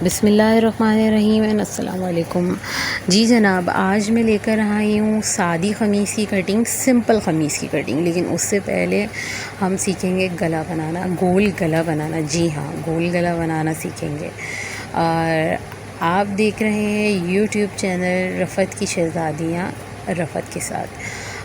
बिस्मिल्लाहिर्रहमानिर्रहीम अस्सलाम वालेकुम। जी जनाब, आज मैं लेकर आई हूँ सादी ख़मीस की कटिंग, सिंपल ख़मीस की कटिंग। लेकिन उससे पहले हम सीखेंगे गला बनाना, गोल गला बनाना। जी हाँ, गोल गला बनाना सीखेंगे। और आप देख रहे हैं यूट्यूब चैनल रफ़त की शहज़ादियाँ रफ़त के साथ।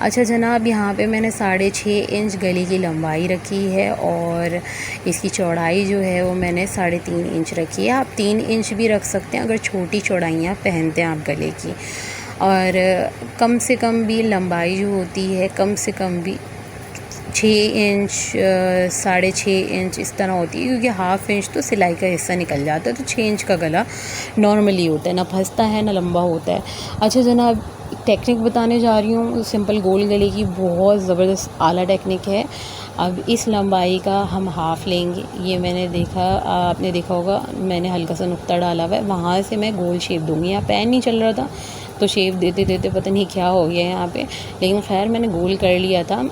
अच्छा जनाब, यहाँ पे मैंने 6.5 इंच गले की लंबाई रखी है और इसकी चौड़ाई जो है वो मैंने 3.5 इंच रखी है। आप 3 इंच भी रख सकते हैं अगर छोटी चौड़ाइयाँ पहनते हैं आप गले की। और कम से कम भी लंबाई जो होती है, कम से कम भी 6 इंच 6.5 इंच इस तरह होती है, क्योंकि हाफ़ इंच तो सिलाई का हिस्सा निकल जाता है। तो 6 इंच का गला नॉर्मली होता है, ना फंसता है ना लंबा होता है। अच्छा जनाब, टेक्निक बताने जा रही हूँ सिंपल गोल गले की, बहुत ज़बरदस्त आला टेक्निक है। अब इस लंबाई का हम हाफ़ लेंगे। ये मैंने देखा, आपने देखा होगा मैंने हल्का सा नुक्ता डाला हुआ है, वहाँ से मैं गोल शेप दूँगी। यहाँ पैन नहीं चल रहा था तो शेप देते देते पता नहीं क्या हो गया यहाँ पे, लेकिन खैर मैंने गोल कर लिया था।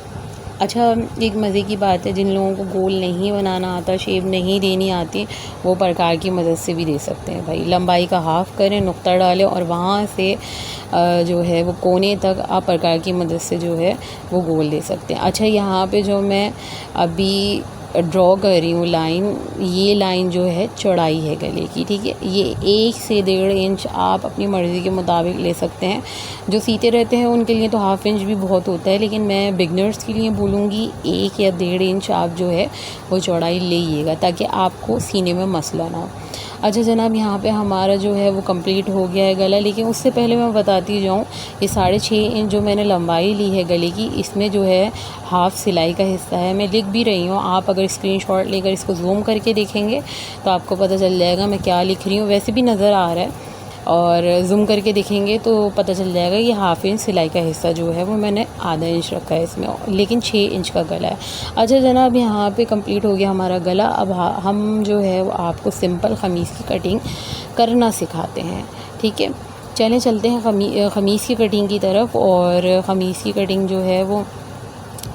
अच्छा, एक मज़े की बात है, जिन लोगों को गोल नहीं बनाना आता, शेप नहीं देनी आती, वो प्रकार की मदद से भी दे सकते हैं। भाई लंबाई का हाफ़ करें, नुक्ता डालें और वहाँ से जो है वो कोने तक आप प्रकार की मदद से जो है वो गोल दे सकते हैं। अच्छा, यहाँ पे जो मैं अभी ड्रॉ कर रही हूँ लाइन, ये लाइन जो है चौड़ाई है गले की, ठीक है। ये 1 से 1.5 इंच आप अपनी मर्ज़ी के मुताबिक ले सकते हैं। जो सीते रहते हैं उनके लिए तो हाफ़ इंच भी बहुत होता है, लेकिन मैं बिगनर्स के लिए बोलूँगी 1 या 1.5 इंच आप जो है वो चौड़ाई लेइएगा, ताकि आपको सीने में मसला ना हो। अच्छा जनाब, यहाँ पे हमारा जो है वो कंप्लीट हो गया है गला। लेकिन उससे पहले मैं बताती जाऊँ, ये 6.5 इंच जो मैंने लंबाई ली है गले की, इसमें जो है हाफ़ सिलाई का हिस्सा है। मैं लिख भी रही हूँ, आप अगर स्क्रीनशॉट लेकर इसको ज़ूम करके देखेंगे तो आपको पता चल जाएगा मैं क्या लिख रही हूँ। वैसे भी नज़र आ रहा है, और ज़ूम करके देखेंगे तो पता चल जाएगा। ये हाफ़ इंच सिलाई का हिस्सा जो है वो मैंने आधा इंच रखा है इसमें, लेकिन 6 इंच का गला है। अच्छा जनाब, यहाँ पे कंप्लीट हो गया हमारा गला। अब हम जो है वो आपको सिंपल ख़मीस की कटिंग करना सिखाते हैं, ठीक है। चलें चलते हैं ख़मीस की कटिंग की तरफ। और ख़मीस की कटिंग जो है वो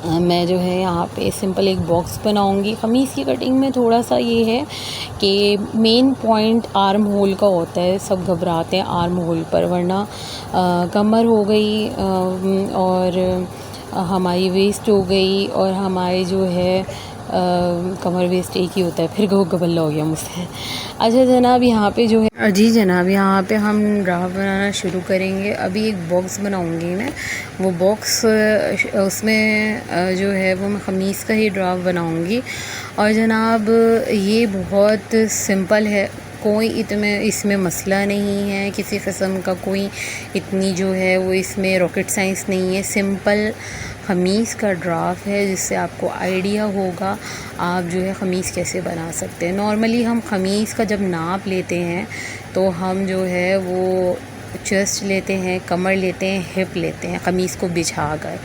मैं जो है यहाँ पे सिंपल एक बॉक्स बनाऊँगी। ख़मीस की कटिंग में थोड़ा सा ये है कि मेन पॉइंट आर्म होल का होता है। सब घबराते हैं आर्म होल पर, वरना कमर हो गई और हमारी वेस्ट हो गई, और हमारे जो है कमर वेस्ट एक ही होता है, फिर गबल्ला हो गया मुझसे। अच्छा जनाब, यहाँ पे जो है, जी जनाब, यहाँ पे हम ड्राफ्ट बनाना शुरू करेंगे। अभी एक बॉक्स बनाऊँगी मैं, वो बॉक्स उसमें जो है वो मैं ख़मीस का ही ड्राफ्ट बनाऊँगी। और जनाब, ये बहुत सिंपल है, कोई इसमें मसला नहीं है, किसी किस्म का कोई इतनी जो है वो इसमें रॉकेट साइंस नहीं है। सिंपल ख़मीस का ड्राफ्ट है, जिससे आपको आइडिया होगा आप जो है ख़मीस कैसे बना सकते हैं। नॉर्मली हम ख़मीस का जब नाप लेते हैं तो हम जो है वो चेस्ट लेते हैं, कमर लेते हैं, हिप लेते हैं। ख़मीस को बिछा कर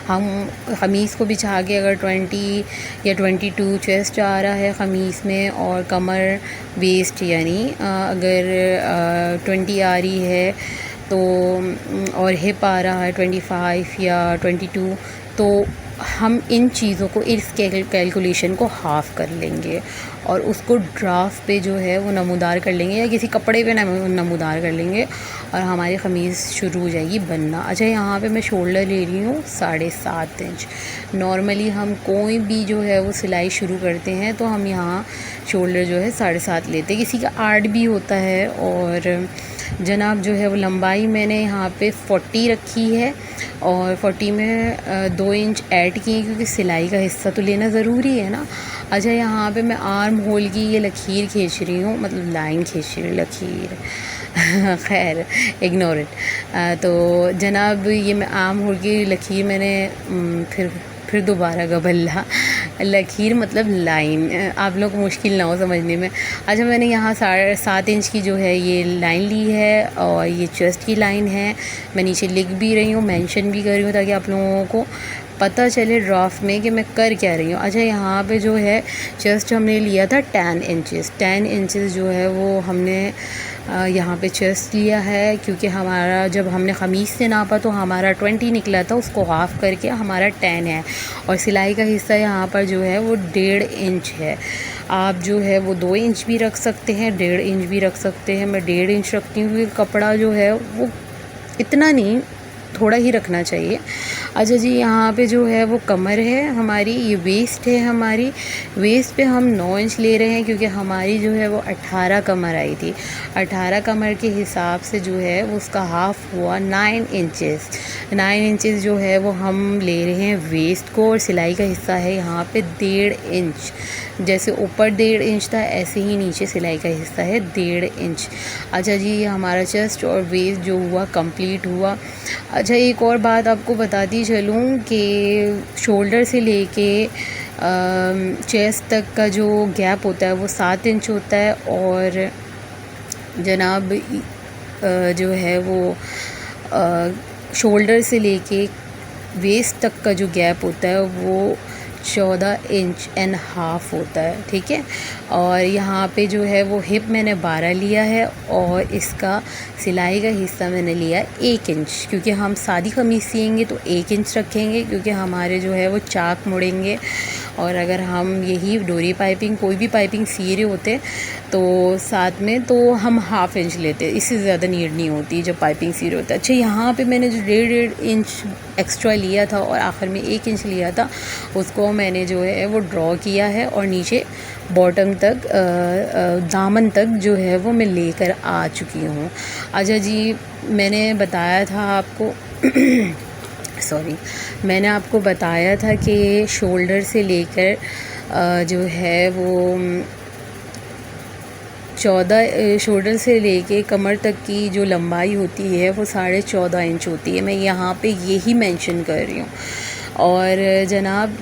हम ख़मीस को बिछा के अगर 20 या 22 चेस्ट आ रहा है ख़मीस में, और कमर वेस्ट यानी अगर 20 आ रही है तो, और हिप आ रहा है 25 या 22, तो हम इन चीज़ों को, इस कैलकुलेशन को हाफ़ कर लेंगे और उसको ड्राफ्ट पे जो है वो नमूदार कर लेंगे, या किसी कपड़े पे नमूदार कर लेंगे, और हमारी ख़मीस शुरू हो जाएगी बनना। अच्छा, यहाँ पे मैं शोल्डर ले रही हूँ 7.5 इंच। नॉर्मली हम कोई भी जो है वो सिलाई शुरू करते हैं तो हम यहाँ शोल्डर जो है 7.5 लेते हैं, किसी का 8 भी होता है। और जनाब जो है वो लंबाई मैंने यहाँ पे 40 रखी है, और 40 में 2 इंच ऐड किए, क्योंकि सिलाई का हिस्सा तो लेना ज़रूरी है ना। अच्छा, यहाँ पे मैं आर्म होल की ये लकीर खींच रही हूँ, मतलब लाइन खींच रही हूँ, लकीर खैर इग्नोर इट। तो जनाब, ये मैं आर्म होल की लकीर मैंने फिर दोबारा गबल्ला, लकीर मतलब लाइन, आप लोग को मुश्किल ना हो समझने में। अच्छा, मैंने यहाँ 7.5 इंच की जो है ये लाइन ली है, और ये चेस्ट की लाइन है। मैं नीचे लिख भी रही हूँ, मेंशन भी कर रही हूँ, ताकि आप लोगों को पता चले ड्राफ्ट में कि मैं कर क्या रही हूँ। अच्छा, यहाँ पे जो है चेस्ट हमने लिया था 10 इंचेस। 10 इंचेस जो है वो हमने यहाँ पे चेस्ट लिया है, क्योंकि हमारा जब हमने ख़मीस से नापा तो हमारा 20 निकला था, उसको हाफ़ करके हमारा 10 है, और सिलाई का हिस्सा यहाँ पर जो है वो 1.5 इंच है। आप जो है वो 2 इंच भी रख सकते हैं, 1.5 इंच भी रख सकते हैं। मैं 1.5 इंच रखती हूँ क्योंकि कपड़ा जो है वो इतना नहीं, थोड़ा ही रखना चाहिए। अच्छा जी, यहाँ पे जो है वो कमर है हमारी, ये वेस्ट है हमारी। वेस्ट पे हम 9 इंच ले रहे हैं क्योंकि हमारी जो है वो 18 कमर आई थी। 18 कमर के हिसाब से जो है वो उसका हाफ़ हुआ 9 इंचेस। 9 इंचेस जो है वो हम ले रहे हैं वेस्ट को, और सिलाई का हिस्सा है यहाँ पे 1.5 इंच। जैसे ऊपर 1.5 इंच था, ऐसे ही नीचे सिलाई का हिस्सा है 1.5 इंच। अच्छा जी, ये हमारा चेस्ट और वेस्ट जो हुआ कंप्लीट हुआ। अच्छा, एक और बात आपको बताती चलूँ कि शोल्डर से लेके चेस्ट तक का जो गैप होता है वो 7 इंच होता है, और जनाब जो है वो शोल्डर से लेके वेस्ट तक का जो गैप होता है वो 14 इंच एंड हाफ़ होता है, ठीक है। और यहाँ पे जो है वो हिप मैंने 12 लिया है, और इसका सिलाई का हिस्सा मैंने लिया 1 इंच, क्योंकि हम सादी कमीज़ सिएंगे तो 1 इंच रखेंगे, क्योंकि हमारे जो है वो चाक मुड़ेंगे। और अगर हम यही डोरी पाइपिंग, कोई भी पाइपिंग सी रहे होते तो साथ में, तो हम हाफ़ इंच लेते, इससे ज़्यादा नीड नहीं होती जब पाइपिंग सी रहे होते। अच्छा, यहाँ पे मैंने जो 1.5 इंच एक्स्ट्रा लिया था और आखिर में 1 इंच लिया था, उसको मैंने जो है वो ड्रॉ किया है, और नीचे बॉटम तक दामन तक जो है वो मैं लेकर आ चुकी हूँ। अच्छा जी, मैंने बताया था आपको सॉरी, मैंने आपको बताया था कि शोल्डर से लेकर जो है वो 14 शोल्डर से लेके कमर तक की जो लंबाई होती है वो 14.5 इंच होती है। मैं यहाँ पे यही मेंशन कर रही हूँ। और जनाब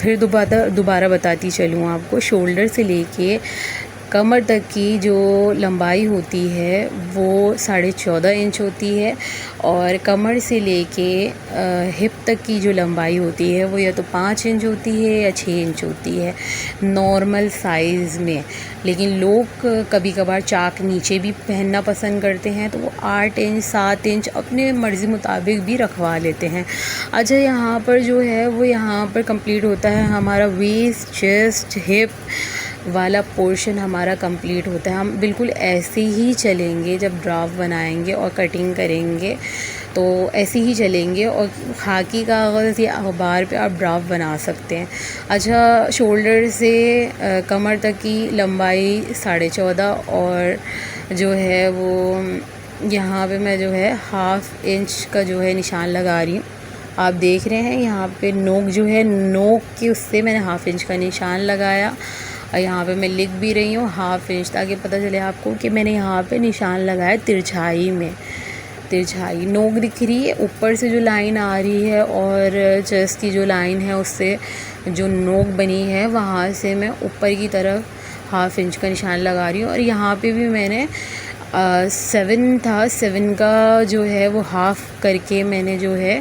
फिर दोबारा बताती चलूँ आपको, शोल्डर से लेके कमर तक की जो लंबाई होती है वो 14.5 इंच होती है, और कमर से लेके हिप तक की जो लंबाई होती है वो या तो 5 इंच होती है या 6 इंच होती है नॉर्मल साइज़ में। लेकिन लोग कभी कभार चाक नीचे भी पहनना पसंद करते हैं, तो वो 8 इंच 7 इंच अपने मर्ज़ी मुताबिक भी रखवा लेते हैं। अच्छा, यहाँ पर जो है वो यहाँ पर कंप्लीट होता है हमारा वेस्ट, चेस्ट, हिप वाला पोर्शन हमारा कंप्लीट होता है। हम बिल्कुल ऐसे ही चलेंगे जब ड्राफ्ट बनाएंगे और कटिंग करेंगे, तो ऐसे ही चलेंगे, और खाकी कागज़ या अखबार पे आप ड्राफ्ट बना सकते हैं। अच्छा, शोल्डर से कमर तक की लंबाई 14.5, और जो है वो यहाँ पे मैं जो है हाफ़ इंच का जो है निशान लगा रही हूँ। आप देख रहे हैं यहाँ पे नोक जो है, नोक के उससे मैंने हाफ़ इंच का निशान लगाया, और यहाँ पे मैं लिख भी रही हूँ हाफ़ इंच, ताकि पता चले आपको कि मैंने यहाँ पे निशान लगाया तिरछाई में। तिरछाई नोक दिख रही है, ऊपर से जो लाइन आ रही है और चेस्ट की जो लाइन है उससे जो नोक बनी है वहाँ से मैं ऊपर की तरफ हाफ़ इंच का निशान लगा रही हूँ। और यहाँ पे भी मैंने 7 था, 7 का जो है वो हाफ़ करके मैंने जो है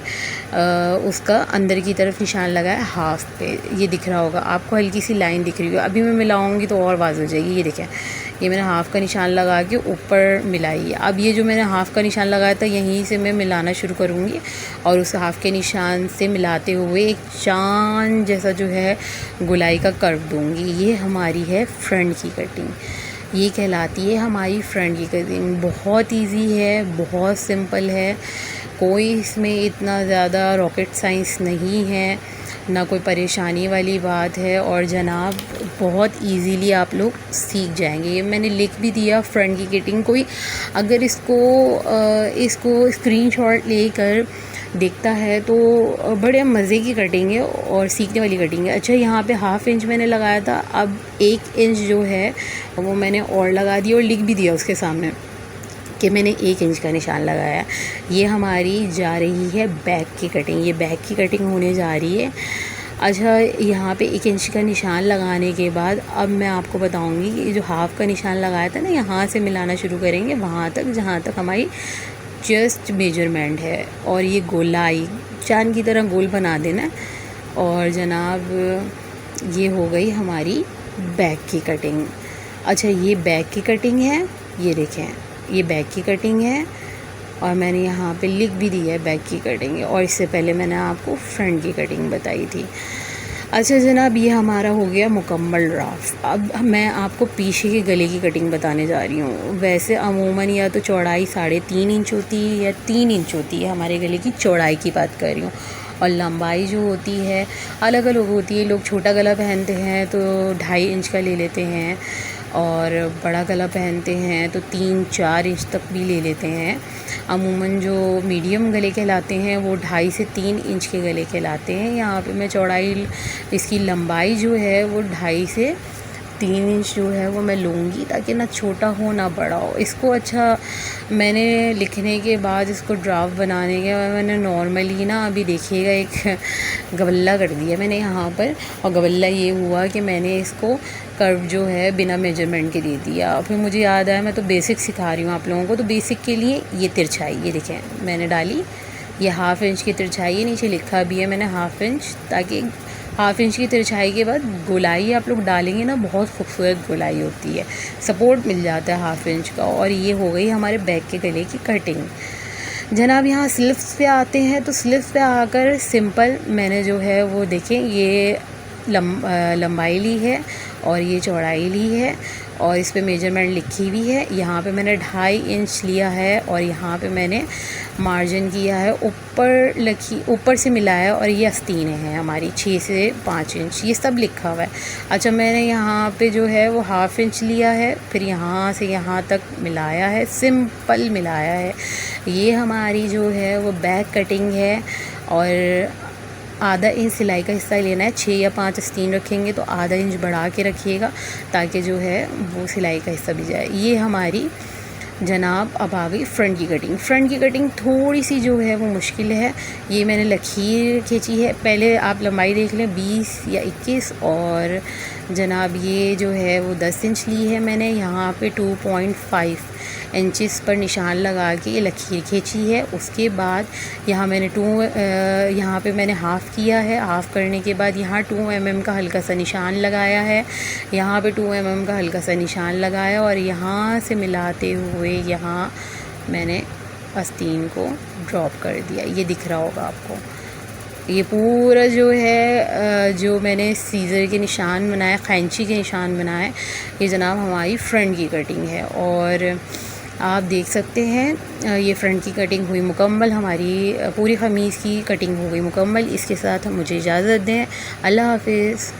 उसका अंदर की तरफ निशान लगाया हाफ़ पे। ये दिख रहा होगा आपको, हल्की सी लाइन दिख रही है। अभी मैं मिलाऊंगी तो और वाज़ हो जाएगी। ये देखें, ये मैंने हाफ़ का निशान लगा के ऊपर मिलाई। अब ये जो मैंने हाफ़ का निशान लगाया था, यहीं से मैं मिलाना शुरू करूँगी, और उस हाफ़ के निशान से मिलाते हुए एक चाँद जैसा जो है गुलाई का कर्व दूँगी। ये हमारी है फ्रंट की कटिंग, ये कहलाती है हमारी फ्रंट की कटिंग। बहुत इजी है, बहुत सिंपल है, कोई इसमें इतना ज़्यादा रॉकेट साइंस नहीं है, ना कोई परेशानी वाली बात है, और जनाब बहुत इजीली आप लोग सीख जाएंगे। ये मैंने लिख भी दिया फ्रंट की कटिंग। कोई अगर इसको स्क्रीनशॉट लेकर देखता है तो बड़े मज़े की कटिंग है और सीखने वाली कटिंग है। अच्छा, यहाँ पे हाफ़ इंच मैंने लगाया था, अब 1 इंच जो है वो मैंने और लगा दिया, और लिख भी दिया उसके सामने कि मैंने 1 इंच का निशान लगाया। ये हमारी जा रही है बैक की कटिंग, ये बैक की कटिंग होने जा रही है। अच्छा, यहाँ पे 1 इंच का निशान लगाने के बाद अब मैं आपको बताऊँगी कि जो हाफ़ का निशान लगाया था ना, यहाँ से मिलाना शुरू करेंगे वहाँ तक जहाँ तक हमारी चेस्ट मेजरमेंट है, और ये गोलाई चांद की तरह गोल बना देना। और जनाब ये हो गई हमारी बैक की कटिंग। अच्छा, ये बैक की कटिंग है, ये देखें ये बैक की कटिंग है, और मैंने यहाँ पे लिख भी दिया है बैक की कटिंग है, और इससे पहले मैंने आपको फ्रंट की कटिंग बताई थी। अच्छा जनाब, ये हमारा हो गया मुकम्मल ड्राफ्ट। अब मैं आपको पीछे के गले की कटिंग बताने जा रही हूँ। वैसे अमूमन या तो चौड़ाई 3.5 इंच होती है या 3 इंच होती है, हमारे गले की चौड़ाई की बात कर रही हूँ। और लंबाई जो होती है अलग अलग होती है। लोग छोटा गला पहनते हैं तो 2.5 इंच का ले लेते हैं, और बड़ा गला पहनते हैं तो 3-4 इंच तक भी ले लेते हैं। अमूमन जो मीडियम गले कहलाते हैं वो 2.5 से 3 इंच के गले कहलाते हैं। यहाँ पे मैं चौड़ाई, इसकी लंबाई जो है वो 2.5 से 3 इंच जो है वो मैं लूँगी, ताकि ना छोटा हो ना बड़ा हो। इसको अच्छा, मैंने लिखने के बाद इसको ड्राफ्ट बनाने के बाद मैंने नॉर्मली ना, अभी देखिएगा, एक गवल्ला कर दिया मैंने यहाँ पर। और गवल्ला ये हुआ कि मैंने इसको कर्व जो है बिना मेजरमेंट के दे दिया। फिर मुझे याद आया, मैं तो बेसिक सिखा रही हूँ आप लोगों को, तो बेसिक के लिए ये तिरछाई, ये देखें मैंने डाली, ये 1/2 इंच की तिरछाई है। नीचे लिखा भी है मैंने 1/2 इंच, ताकि 1/2 इंच की तिरछाई के बाद गोलाई आप लोग डालेंगे ना, बहुत खूबसूरत गोलाई होती है, सपोर्ट मिल जाता है 1/2 इंच का। और ये हो गई हमारे बैक के गले की कटिंग। जनाब यहाँ स्लीव्स पे आते हैं, तो स्लीव्स पे आकर सिंपल मैंने जो है वो देखें, ये लंबाई ली है और ये चौड़ाई ली है, और इस पे मेजरमेंट लिखी हुई है। यहाँ पे मैंने 2.5 इंच लिया है, और यहाँ पे मैंने मार्जिन किया है, ऊपर से मिलाया, और ये आस्तीनें हैं हमारी 6 से 5 इंच, ये सब लिखा हुआ है। अच्छा, मैंने यहाँ पे जो है वो 1/2 इंच लिया है, फिर यहाँ से यहाँ तक मिलाया है, सिंपल मिलाया है। ये हमारी जो है वो बैक कटिंग है। और आधा इंच सिलाई का हिस्सा लेना है, 6 या 5 आस्तीन रखेंगे तो आधा इंच बढ़ा के रखिएगा, ताकि जो है वो सिलाई का हिस्सा भी जाए। ये हमारी जनाब अब आ गई फ्रंट की कटिंग। फ्रंट की कटिंग थोड़ी सी जो है वो मुश्किल है। ये मैंने लकीर खींची है, पहले आप लंबाई देख लें 20 या 21, और जनाब ये जो है वो 10 इंच ली है मैंने। यहाँ पे 2.5 इंचेस पर निशान लगा के ये लकीर खींची है। उसके बाद यहाँ मैंने यहाँ पे मैंने हाफ़ किया है। हाफ़ करने के बाद यहाँ 2 mm का हल्का सा निशान लगाया है, यहाँ पे 2 mm का हल्का सा निशान लगाया, और यहाँ से मिलाते हुए यहाँ मैंने आस्तीन को ड्रॉप कर दिया। ये दिख रहा होगा आपको। ये पूरा जो है जो मैंने सीज़र के निशान बनाए, कैंची के निशान बनाए, ये जनाब हमारी फ्रंट की कटिंग है। और आप देख सकते हैं ये फ्रंट की कटिंग हुई मुकम्मल, हमारी पूरी क़मीज़ की कटिंग हो गई मुकम्मल। इसके साथ मुझे इजाज़त दें। अल्लाह हाफ़िज़।